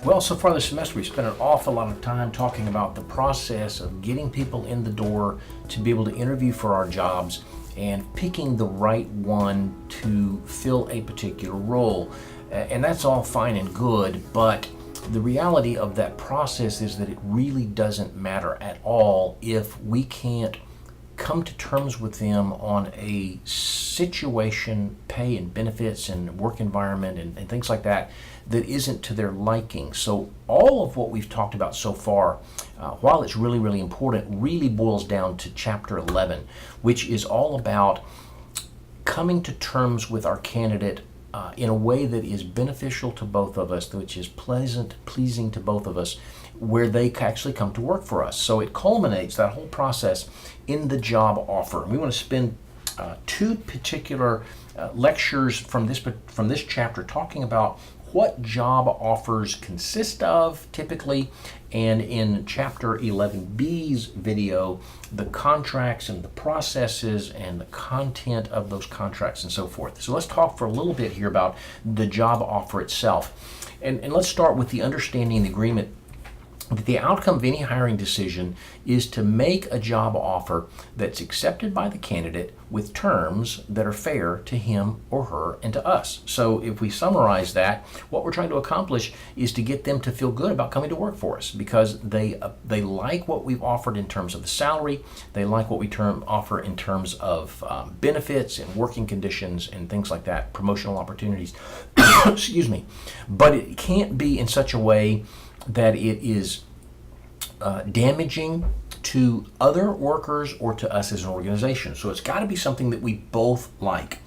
Well, so far this semester, we've spent an awful lot of time talking about the process of getting people in the door to be able to interview for our jobs and picking the right one to fill a particular role. And that's all fine and good, but the reality of that process is that it really doesn't matter at all if we can't come to terms with them on a situation, pay and benefits and work environment and things like that that isn't to their liking. So all of what we've talked about so far, while it's really, really important, really boils down to chapter 11, which is all about coming to terms with our candidate in a way that is beneficial to both of us, which is pleasing to both of us, where they actually come to work for us. So it culminates, that whole process, in the job offer. We want to spend two particular lectures from this chapter talking about what job offers consist of typically, and in chapter 11b's video, the contracts and the processes and the content of those contracts and so forth. So let's talk for a little bit here about the job offer itself. And let's start with the understanding, the agreement that the outcome of any hiring decision is to make a job offer that's accepted by the candidate with terms that are fair to him or her and to us. So if we summarize that, what we're trying to accomplish is to get them to feel good about coming to work for us because they like what we've offered in terms of the salary, they like what we offer in terms of benefits and working conditions and things like that, promotional opportunities. Excuse me. But it can't be in such a way that it is damaging to other workers or to us as an organization. So it's got to be something that we both like.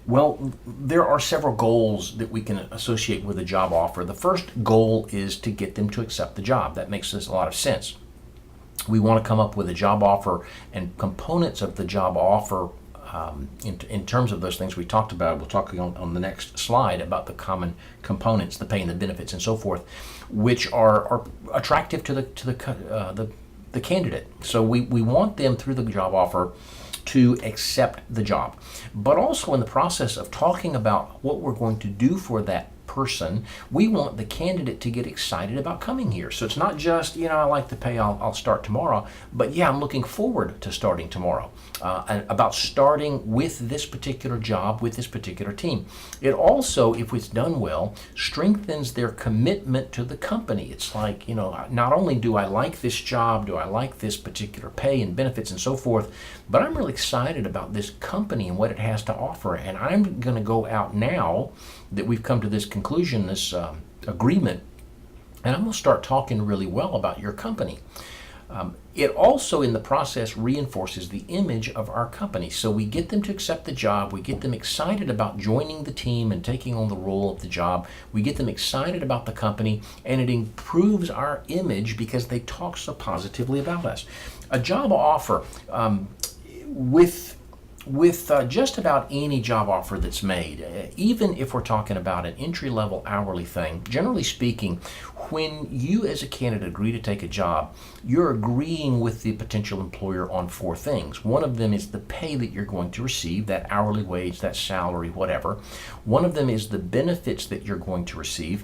Well, there are several goals that we can associate with a job offer. The first goal is to get them to accept the job. That makes a lot of sense. We want to come up with a job offer and components of the job offer in terms of those things we talked about. We'll talk on the next slide about the common components, the pay and the benefits and so forth, which are attractive to the candidate. So we want them through the job offer to accept the job. But also in the process of talking about what we're going to do for that person, we want the candidate to get excited about coming here. So it's not just, I like the pay, I'll start tomorrow, but I'm looking forward to starting tomorrow, and about starting with this particular job, with this particular team. It also, if it's done well, strengthens their commitment to the company. It's like, not only do I like this job, do I like this particular pay and benefits and so forth, but I'm really excited about this company and what it has to offer. And I'm going to go out now that we've come to this conclusion, this agreement, and I'm going to start talking really well about your company. It also, in the process, reinforces the image of our company. So we get them to accept the job, we get them excited about joining the team and taking on the role of the job, we get them excited about the company, and it improves our image because they talk so positively about us. A job offer, with just about any job offer that's made, even if we're talking about an entry-level hourly thing, generally speaking, when you as a candidate agree to take a job, you're agreeing with the potential employer on four things. One of them is the pay that you're going to receive, that hourly wage, that salary, whatever. One of them is the benefits that you're going to receive.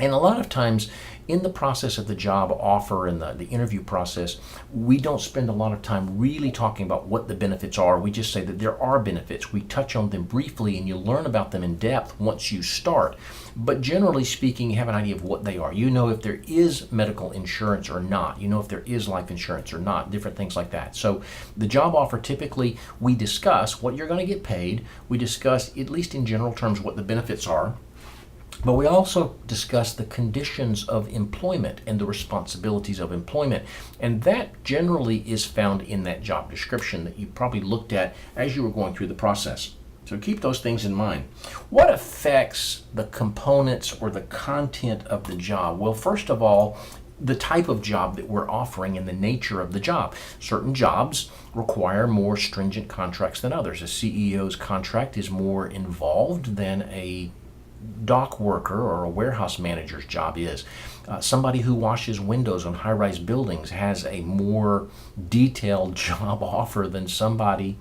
And a lot of times in the process of the job offer and the interview process, we don't spend a lot of time really talking about what the benefits are. We just say that there are benefits. We touch on them briefly and you learn about them in depth once you start. But generally speaking, you have an idea of what they are. You know if there is medical insurance or not. You know if there is life insurance or not, different things like that. So the job offer, typically we discuss what you're going to get paid. We discuss, at least in general terms, what the benefits are. But we also discuss the conditions of employment and the responsibilities of employment. And that generally is found in that job description that you probably looked at as you were going through the process. So keep those things in mind. What affects the components or the content of the job? Well, first of all, the type of job that we're offering and the nature of the job. Certain jobs require more stringent contracts than others. A CEO's contract is more involved than a dock worker or a warehouse manager's job is. Somebody who washes windows on high-rise buildings has a more detailed job offer than somebody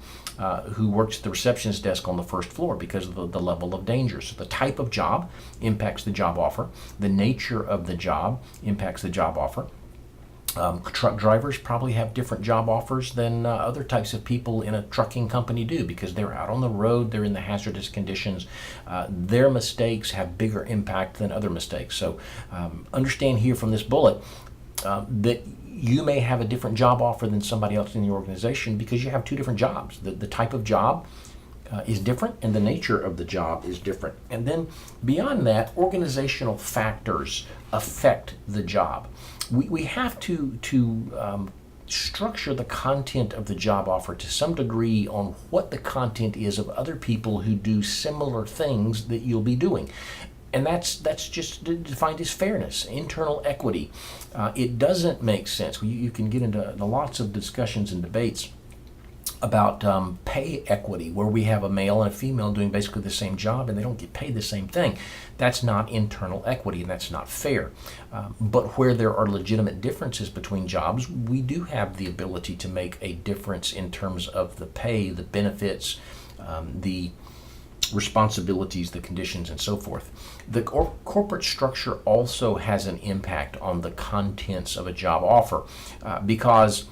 who works at the receptionist desk on the first floor because of the level of danger. So the type of job impacts the job offer. The nature of the job impacts the job offer. Truck drivers probably have different job offers than other types of people in a trucking company do because they're out on the road, they're in the hazardous conditions. Their mistakes have bigger impact than other mistakes. So understand here from this bullet that you may have a different job offer than somebody else in the organization because you have two different jobs. The type of job is different and the nature of the job is different. And then beyond that, organizational factors affect the job. We have to structure the content of the job offer to some degree on what the content is of other people who do similar things that you'll be doing. And that's just defined as fairness, internal equity. It doesn't make sense. You can get into lots of discussions and debates about pay equity, where we have a male and a female doing basically the same job and they don't get paid the same thing. That's not internal equity and that's not fair. But where there are legitimate differences between jobs, we do have the ability to make a difference in terms of the pay, the benefits, the responsibilities, the conditions, and so forth. The corporate structure also has an impact on the contents of a job offer because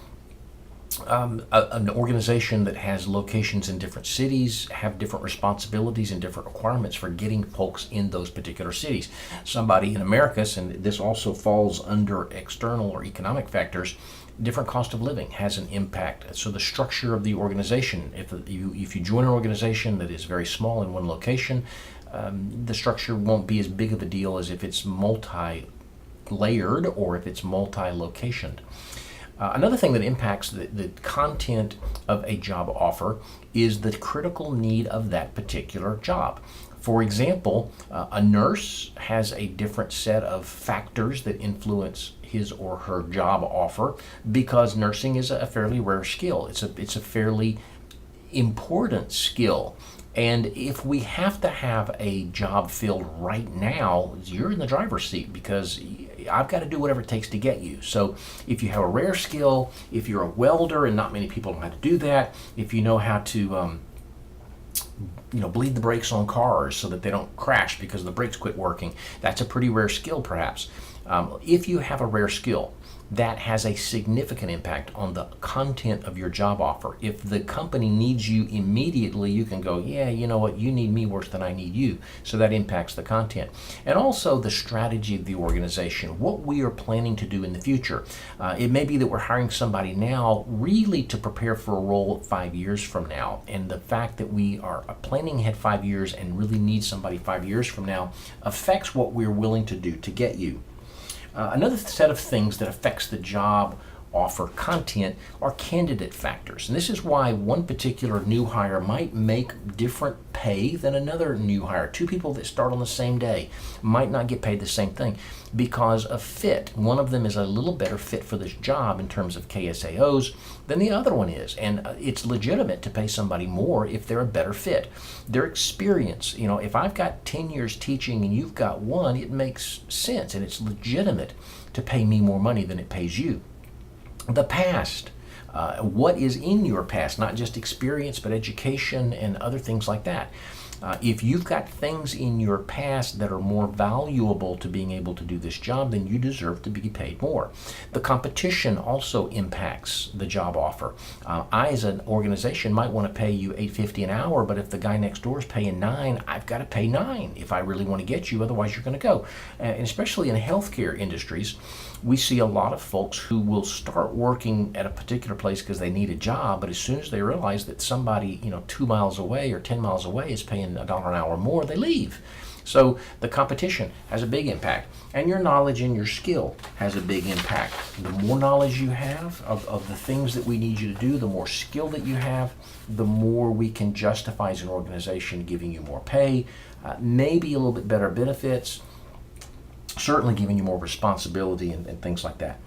an organization that has locations in different cities have different responsibilities and different requirements for getting folks in those particular cities. Somebody in America, and this also falls under external or economic factors, different cost of living has an impact. So the structure of the organization, if you join an organization that is very small in one location, the structure won't be as big of a deal as if it's multi-layered or if it's multi-locationed. Another thing that impacts the content of a job offer is the critical need of that particular job. For example, a nurse has a different set of factors that influence his or her job offer because nursing is a fairly rare skill. It's a fairly important skill. And if we have to have a job filled right now, you're in the driver's seat because I've got to do whatever it takes to get you. So if you have a rare skill, if you're a welder and not many people know how to do that, if you know how to bleed the brakes on cars so that they don't crash because the brakes quit working, that's a pretty rare skill perhaps. If you have a rare skill, that has a significant impact on the content of your job offer. If the company needs you immediately, you can go, yeah, you know what, you need me worse than I need you. So that impacts the content. And also the strategy of the organization, what we are planning to do in the future. It may be that we're hiring somebody now really to prepare for a role 5 years from now. And the fact that we are planning ahead 5 years and really need somebody 5 years from now affects what we're willing to do to get you. Another set of things that affects the job offer content are candidate factors. And this is why one particular new hire might make different pay than another new hire. Two people that start on the same day might not get paid the same thing because of fit. One of them is a little better fit for this job in terms of KSAOs than the other one is. And it's legitimate to pay somebody more if they're a better fit. Their experience, if I've got 10 years teaching and you've got one, it makes sense and it's legitimate to pay me more money than it pays you. The past, what is in your past, not just experience, but education and other things like that. If you've got things in your past that are more valuable to being able to do this job, then you deserve to be paid more. The competition also impacts the job offer. I, as an organization, might want to pay you $8.50 an hour, but if the guy next door is paying $9, I've got to pay $9 if I really want to get you, otherwise you're going to go. And especially in healthcare industries, we see a lot of folks who will start working at a particular place because they need a job, but as soon as they realize that somebody 2 miles away or 10 miles away is paying $1 an hour more, they leave. So the competition has a big impact, and your knowledge and your skill has a big impact. The more knowledge you have of the things that we need you to do, the more skill that you have, the more we can justify as an organization giving you more pay, maybe a little bit better benefits, certainly giving you more responsibility and things like that.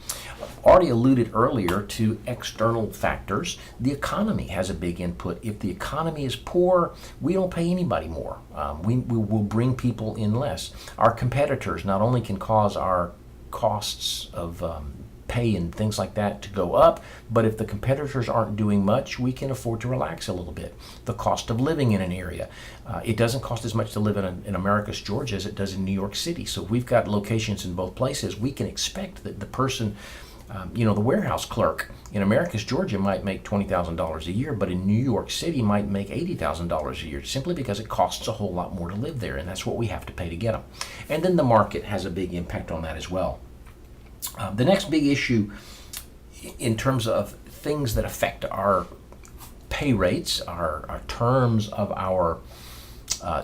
Already alluded earlier to external factors. The economy has a big input. If the economy is poor, we don't pay anybody more. We will bring people in less. Our competitors not only can cause our costs of pay and things like that to go up, but if the competitors aren't doing much, we can afford to relax a little bit. The cost of living in an area, it doesn't cost as much to live in Americus, Georgia as it does in New York City. So if we've got locations in both places, we can expect that the person, the warehouse clerk in Americus, Georgia might make $20,000 a year, but in New York City might make $80,000 a year, simply because it costs a whole lot more to live there, and that's what we have to pay to get them. And then the market has a big impact on that as well. The next big issue in terms of things that affect our pay rates, our terms of our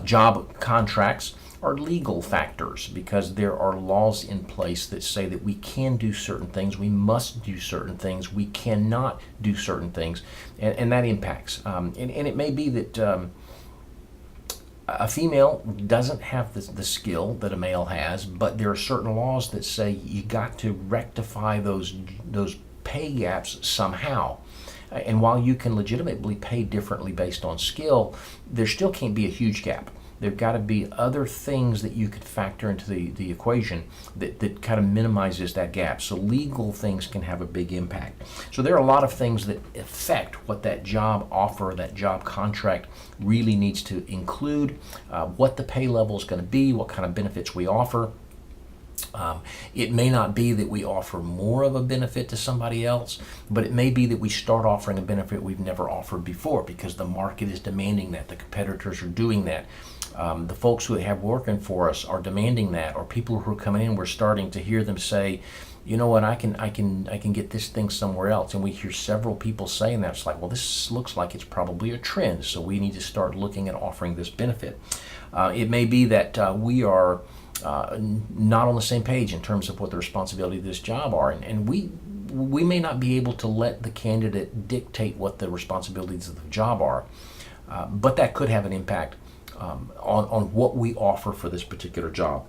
job contracts, are legal factors, because there are laws in place that say that we can do certain things, we must do certain things, we cannot do certain things, and that impacts. And it may be that a female doesn't have the skill that a male has, but there are certain laws that say you got to rectify those pay gaps somehow. And while you can legitimately pay differently based on skill, there still can't be a huge gap. There've got to be other things that you could factor into the equation that kind of minimizes that gap. So legal things can have a big impact. So there are a lot of things that affect what that job offer, that job contract really needs to include, what the pay level is going to be, what kind of benefits we offer. It may not be that we offer more of a benefit to somebody else, but it may be that we start offering a benefit we've never offered before because the market is demanding that, the competitors are doing that. The folks who have working for us are demanding that, or people who are coming in, we're starting to hear them say, you know what, I can get this thing somewhere else. And we hear several people saying that. It's like, well, this looks like it's probably a trend, so we need to start looking at offering this benefit. It may be that we are not on the same page in terms of what the responsibility of this job are, and we may not be able to let the candidate dictate what the responsibilities of the job are, but that could have an impact on what we offer for this particular job.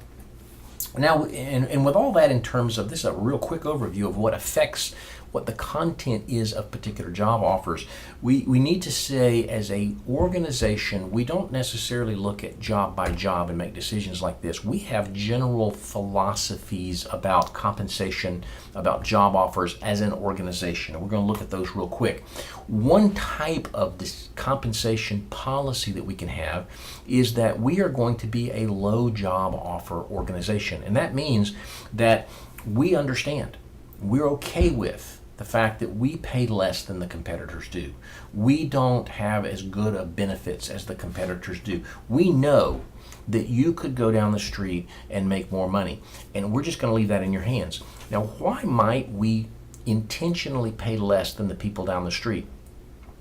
Now, and with all that in terms of, this is a real quick overview of what affects what the content is of particular job offers, we need to say, as a organization, we don't necessarily look at job by job and make decisions like this. We have general philosophies about compensation, about job offers as an organization, and we're going to look at those real quick. One type of this compensation policy that we can have is that we are going to be a low job offer organization, and that means that we understand, we're okay with the fact that we pay less than the competitors do. We don't have as good of benefits as the competitors do. We know that you could go down the street and make more money, and we're just going to leave that in your hands. Now, why might we intentionally pay less than the people down the street?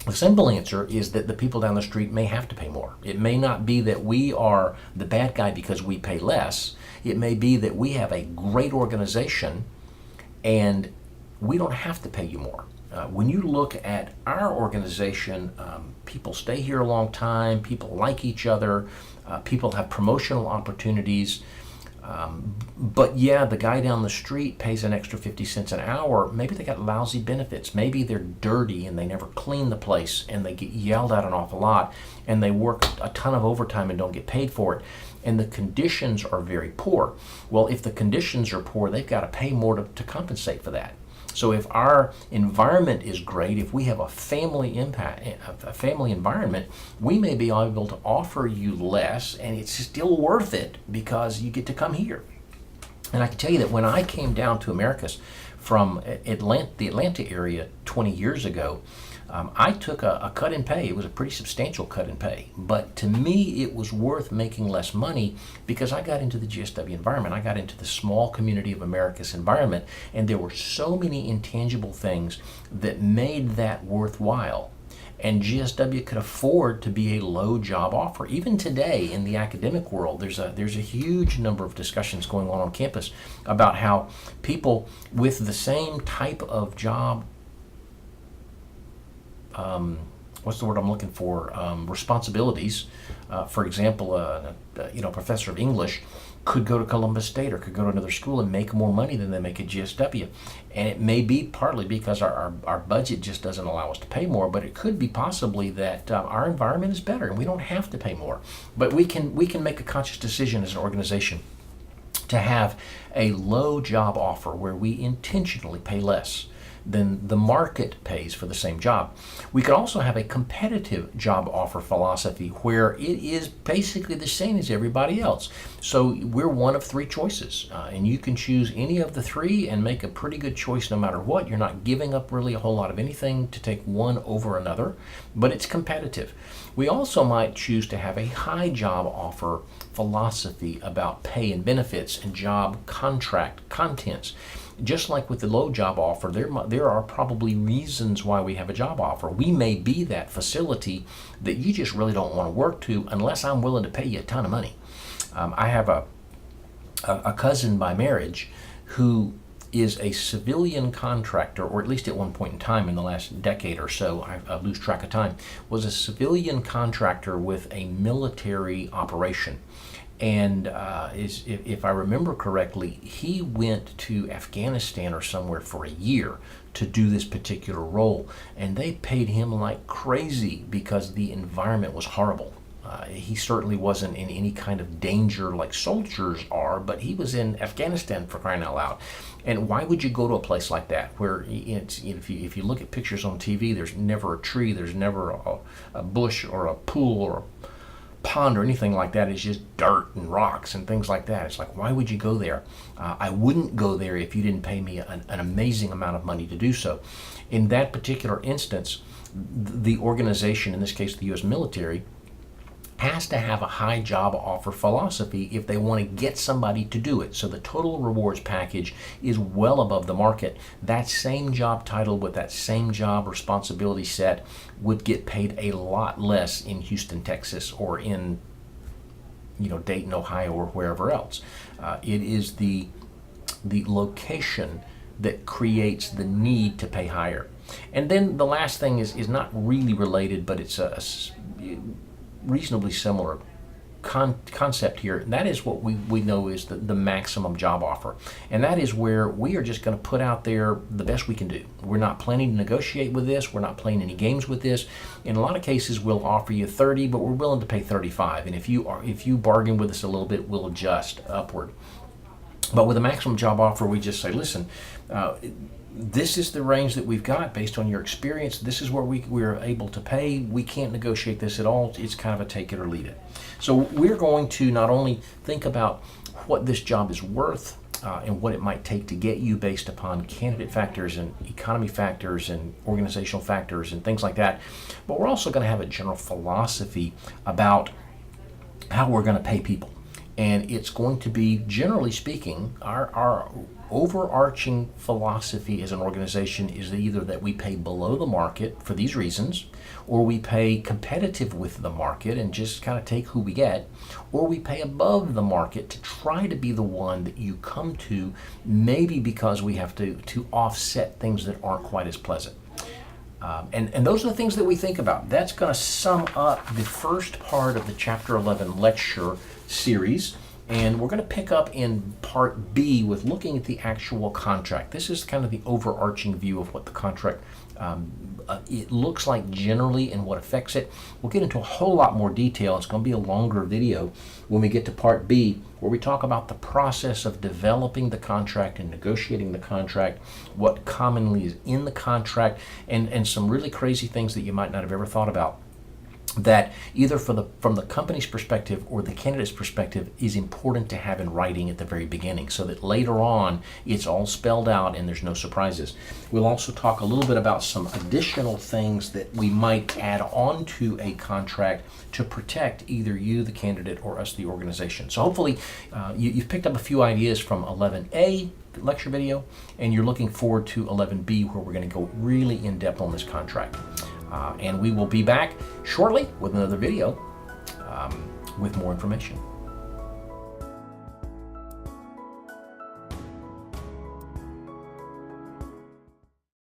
The simple answer is that the people down the street may have to pay more. It may not be that we are the bad guy because we pay less. It may be that we have a great organization and we don't have to pay you more. When you look at our organization, people stay here a long time, people like each other, people have promotional opportunities, but yeah, the guy down the street pays an extra 50 cents an hour. Maybe they got lousy benefits. Maybe they're dirty and they never clean the place and they get yelled at an awful lot and they work a ton of overtime and don't get paid for it. And the conditions are very poor. Well, if the conditions are poor, they've got to pay more to compensate for that. So if our environment is great, if we have a family environment, we may be able to offer you less, and it's still worth it because you get to come here. And I can tell you that when I came down to Americus from the Atlanta area 20 years ago, I took a cut in pay. It was a pretty substantial cut in pay. But to me, it was worth making less money because I got into the GSW environment. I got into the small community of Americus environment, and there were so many intangible things that made that worthwhile. And GSW could afford to be a low job offer. Even today in the academic world, there's a huge number of discussions going on campus about how people with the same type of job, what's the word I'm looking for? Responsibilities. For example, a professor of English could go to Columbus State or could go to another school and make more money than they make at GSW. And it may be partly because our budget just doesn't allow us to pay more, but it could be possibly that our environment is better and we don't have to pay more. But we can make a conscious decision as an organization to have a low job offer where we intentionally pay less than the market pays for the same job. We could also have a competitive job offer philosophy where it is basically the same as everybody else. So we're one of three choices, and you can choose any of the three and make a pretty good choice no matter what. You're not giving up really a whole lot of anything to take one over another, but it's competitive. We also might choose to have a high job offer philosophy about pay and benefits and job contract contents. Just like with the low job offer, there are probably reasons why we have a job offer. We may be that facility that you just really don't want to work to unless I'm willing to pay you a ton of money. I have a cousin by marriage who is a civilian contractor, or at least at one point in time in the last decade or so, I lose track of time, was a civilian contractor with a military operation. And if I remember correctly, he went to Afghanistan or somewhere for a year to do this particular role. And they paid him like crazy because the environment was horrible. He certainly wasn't in any kind of danger like soldiers are, but he was in Afghanistan, for crying out loud. And why would you go to a place like that where if you look at pictures on TV, there's never a tree, there's never a bush or a pool or a pond or anything like that. It's just dirt and rocks and things like that. It's like, why would you go there? I wouldn't go there if you didn't pay me an amazing amount of money to do so. In that particular instance, the organization, in this case the U.S. military, has to have a high job offer philosophy if they want to get somebody to do it. So the total rewards package is well above the market. That same job title with that same job responsibility set would get paid a lot less in Houston, Texas, or in Dayton, Ohio, or wherever else. It is the location that creates the need to pay higher. And then the last thing is not really related, but it's a reasonably similar concept here. And that is what we know is the maximum job offer. And that is where we are just going to put out there the best we can do. We're not planning to negotiate with this. We're not playing any games with this. In a lot of cases, we'll offer you 30, but we're willing to pay 35. And if you bargain with us a little bit, we'll adjust upward. But with a maximum job offer, we just say, listen, this is the range that we've got based on your experience. This is where we're able to pay. We can't negotiate this at all. It's kind of a take it or leave it. So we're going to not only think about what this job is worth and what it might take to get you based upon candidate factors and economy factors and organizational factors and things like that, but we're also going to have a general philosophy about how we're going to pay people. And it's going to be, generally speaking, our overarching philosophy as an organization is either that we pay below the market for these reasons, or we pay competitive with the market and just kind of take who we get, or we pay above the market to try to be the one that you come to, maybe because we have to offset things that aren't quite as pleasant. And those are the things that we think about. That's going to sum up the first part of the Chapter 11 lecture series. And we're going to pick up in part B with looking at the actual contract. This is kind of the overarching view of what the contract it looks like generally and what affects it. We'll get into a whole lot more detail. It's going to be a longer video when we get to part B, where we talk about the process of developing the contract and negotiating the contract, what commonly is in the contract, and some really crazy things that you might not have ever thought about, that either from the company's perspective or the candidate's perspective is important to have in writing at the very beginning, so that later on it's all spelled out and there's no surprises. We'll also talk a little bit about some additional things that we might add on to a contract to protect either you, the candidate, or us, the organization. So hopefully you've picked up a few ideas from 11A lecture video, and you're looking forward to 11B, where we're going to go really in depth on this contract. And we will be back shortly with another video with more information.